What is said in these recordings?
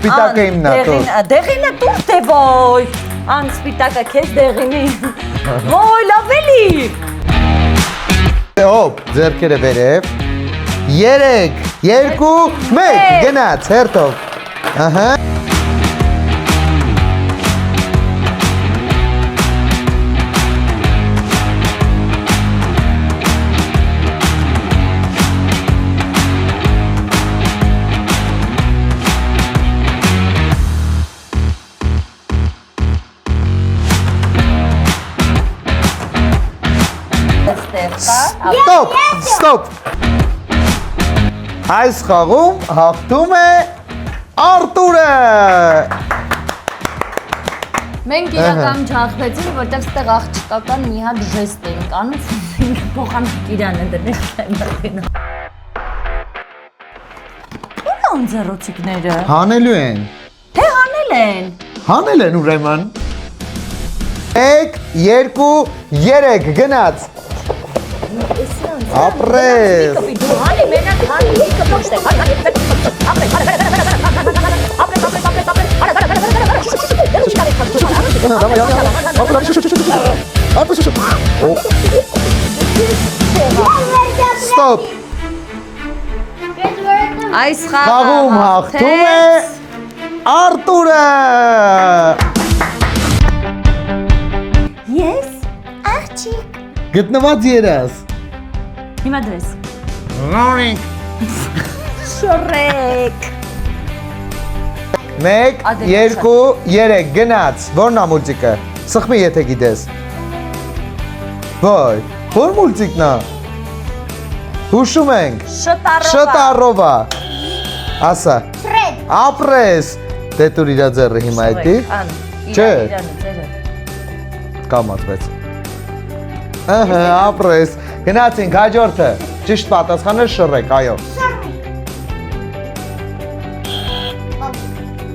Սպիտակը իմն է, տուր։ Դեղինը տուր թե ոյ։ Ան սպիտակը քեզ դեղինի։ Ոյ, լավ էլի։ Հոպ, ձեռքերը վերև։ 3, 2, 1, գնաց, հերթով։ Ահա։ Ստոպ։ Այս խաղում հաղթում է Արտուրը։ Մենք իրական ջախվեցինք, որտեղ ստեղ աղջկական մի հատ ժեստ էինք անում, փոխանցիկ իրանը դրել։ Ո՞ր են ձեռոցիկները։ Հանելու են։ Թե հանել են։ Հանել են ուրեմն։ 1, 2, 3, գնաց։ Ապրես։ Հանի մենակ հանի դիքը փոքշտե։ Ստոպ։ Այս Խաղում հաղթում է Արտուրը։ Ես աղջիկ։ Գտնված երաս։ Հիմա դրես։ Նորիկ։ Շորեք։ 1, 2, 3, գնաց։ Որն է մուլտիկը։ Սխմի եթե գիտես։ Ոյ, որ մուլտիկն է։ Հուշում ենք։ Շտարովա։ Ասա։ Ֆրեդ։ Ապրես։ Դե տուր իրա ձեռը հիմա այդի։ Չէ։ Կամացվեց։ Ահա, ապրես։ Գնացինք հաջորդը։ Ճիշտ պատասխանը շռեք, այո։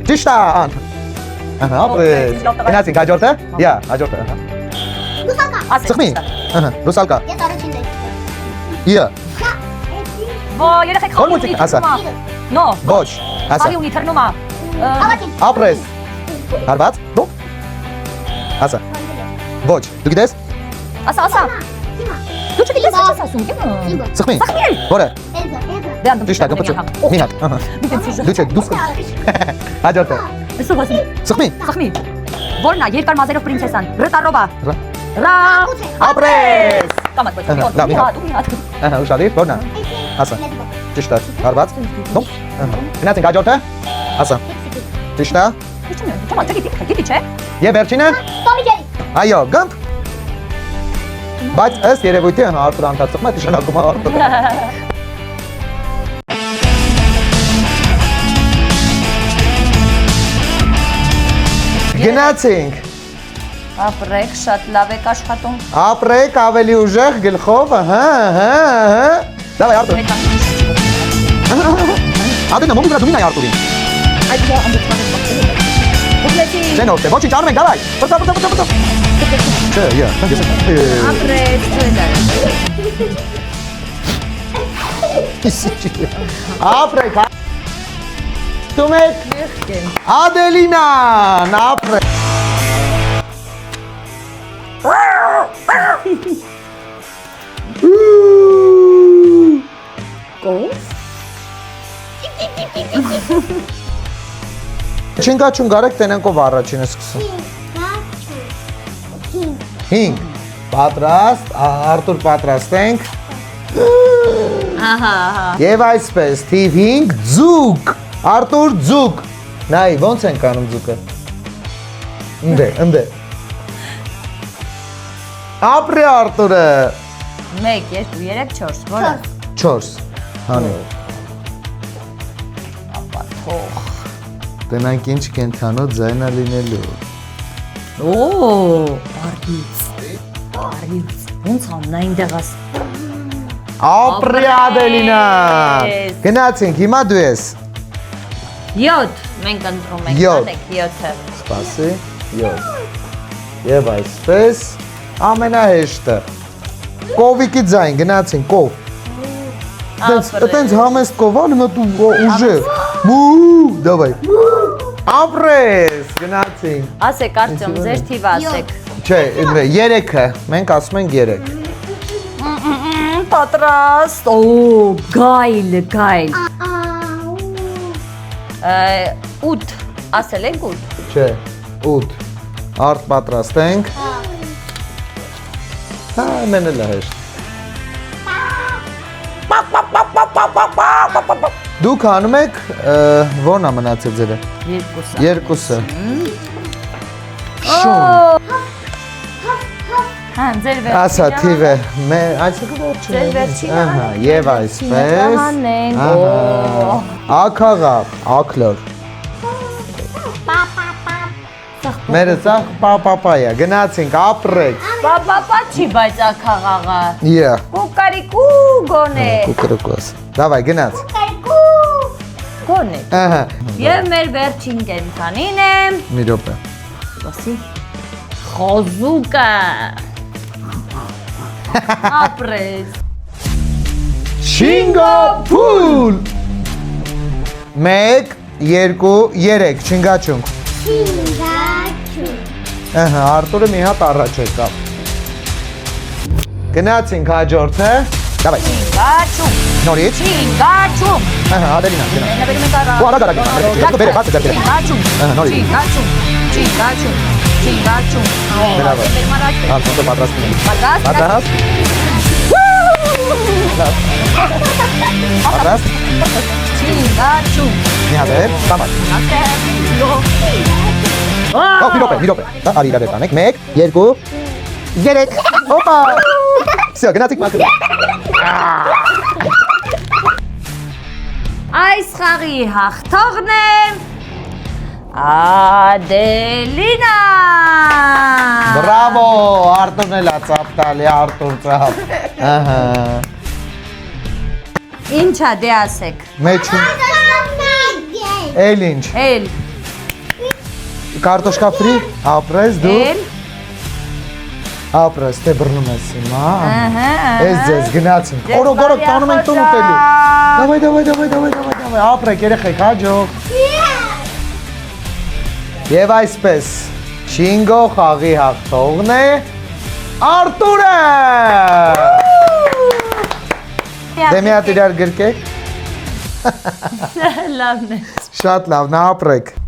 Ճիշտ է, ան։ Ահա, ապրես։ Գնացինք հաջորդը։ Յա, հաջորդը, ահա։ Լուսակա։ Սխմի։ Ահա, լուսալկա։ Ես առաջին դեպքում։ Յա։ Ո երեխեք Որ մուլտիկ, ասա։ Նո։ Ոչ, ասա։ Արի ունի թռնում է։ Ավարտին։ Ապրես։ Հարված, դու։ Ասա։ Ոչ, դու գիտես։ Ասա։ Դու չգիտես ինչ ես ասում, կեմ։ Սխմի։ Սխմի։ Որը։ Էզա։ Ճիշտ է, գպոչո։ Մի հատ, ահա։ Դու չէ, դու սխմի։ Հաջորդը։ Այսօր ասում։ Սխմի։ Սխմի։ Որն է երկար մազերով պրինցեսան։ Ռտարոբա։ Ռա։ Ապրես։ Կամած ոչ։ Լավ, մի հատ։ Ահա, ուշադիր, որն է։ Ասա։ Ճիշտ է, հարված։ Դու։ Ահա։ Գնացինք հաջորդը։ Ասա։ Ճիշտ է։ Չոմա, գիտի չէ։ Եվ վերջինը։ Տոմի ջերի։ Այո, գամբ։ Բայց ըստ երևույթի Արտուրը անդրադառնում է նշանակում է Արտուրը։ Գնացինք։ Ապրեք, շատ լավ եք աշխատում։ Ապրեք ավելի ուժեղ գլխով, ահա, ահա։ Դավայ Արտուր։ Ադենա մոմի վրա դու մինայ Արտուրին։ Այդ դա անդրադառնում է։ Ուղլեցի։ Չեն օգտե, ոչինչ արում ենք, դավայ։ Բծա։ Չէ, յա, Ապրեք, ապրեք։ Դու մեկ Ադելինան, ապրեք։ Չինգաչուն գարեք տենենքով առաջինը սկսում։ 5 պատրաստ, Արտուր պատրաստ ենք։ Ահա։ Եվ այսպես, թիվ 5 ձուկ, Արտուր ձուկ։ Նայ, ոնց ենք անում ձուկը։ Ընդ է։ Ապրի Արտուրը։ 1, 2, 3, 4, որը։ 4, հանի։ Ապա թող։ Տնանք ինչ կենթանո ձայնա լինելու։ Օ, բարից։ Ոնց աննա ինդեղաս։ Ապրի Ադելինան։ Գնացինք, հիմա դու ես։ 7, մենք ընտրում ենք, Յոթ։ անեք 7-ը։ Սպասի, 7։ Եվ այսպես, ամենահեշտը։ Կովիկի ձայն, գնացինք, կով։ Տենց համեստ կով, ալի մտու ուժեղ։ Մու, Դավայ։ Ապրես, գնացինք։ Ասեք Արտյոմ, ձեր թիվը ասեք։ Չէ, 3-ը, մենք ասում ենք 3։ Պատրաստ։ Օ, գայլ։ 8 ասել ենք 8։ Չէ, 8։ Արդ պատրաստ ենք։ Հա, մեն էլ է հեշտ։ Դուք անում եք, ո՞րն է մնացել ձերը։ Երկուսը։ Շուն։ Հա, ձեր վերջինը։ Ասա թիվը, այսինքն որջին։ Ձեր վերջինը։ Ահա, եւ այսպես։ Հանենք։ Ակաղապ, ակլոր։ Մերը ծախ պապապայա, գնացինք, ապրեք։ Պապապա չի, բայց ակաղաղը։ Yeah. Կուկարիկու գոնե։ Կուկրկուս։ Դավայ, գնաց։ Գոնե։ Ահա։ Եվ մեր վերջին կենցանին է։ Մի րոպե։ Ասի։ Խոզուկը։ Ապրես։ Շինգապուր։ 1, 2, 3, չինգաչունք։ Ահա, Արտուրը մի հատ առաջ եկավ։ Գնացինք հաջորդը։ Դավայ։ Չինգաչում։ Նորից։ Չինգաչում։ Ահա, Ադելինա, գնա։ Նվերում եք արա։ Ու արագ արագ։ Բերե, բացը դեպի։ Չինգաչում։ Ահա, նորից։ Չինգաչում։ Չինգաչում։ Բերավը։ Պատրաստ։ Արտուրը պատրաստում է։ Պատրաստ։ Պատրաստ։ Պատրաստ։ Չինգաչում։ Մի հատ է, տամար։ Մի րոպե։ Դա արի իրար տանեք։ 1, 2, 3։ Օպա։ Всё, գնացիք մաքրում։ Այս խաղի հաղթողն է Ադելինա։ Բրավո, Արտուրն էլ է ծափ տալի, Արտուր ծափ։ Ահա։ Ինչա դե ասեք։ Մեջին։ Էլ ինչ։ Էլ, Կարտոշկա ֆրի, ապրես դու։ էլ, Ապրես, թե բռնում ես հիմա։ ահա։ Ես ձեզ գնացինք։ Օրոգորոք տանում ենք տուն ուտելու։ Դավայ, ապրեք երեխեք, հաջող։ Եվ այսպես, Շինգո խաղի հաղթողն է Արտուրը։ Դե մի հատ իրար գրկեք։ Լավն է։ Շատ լավ, նա ապրեք։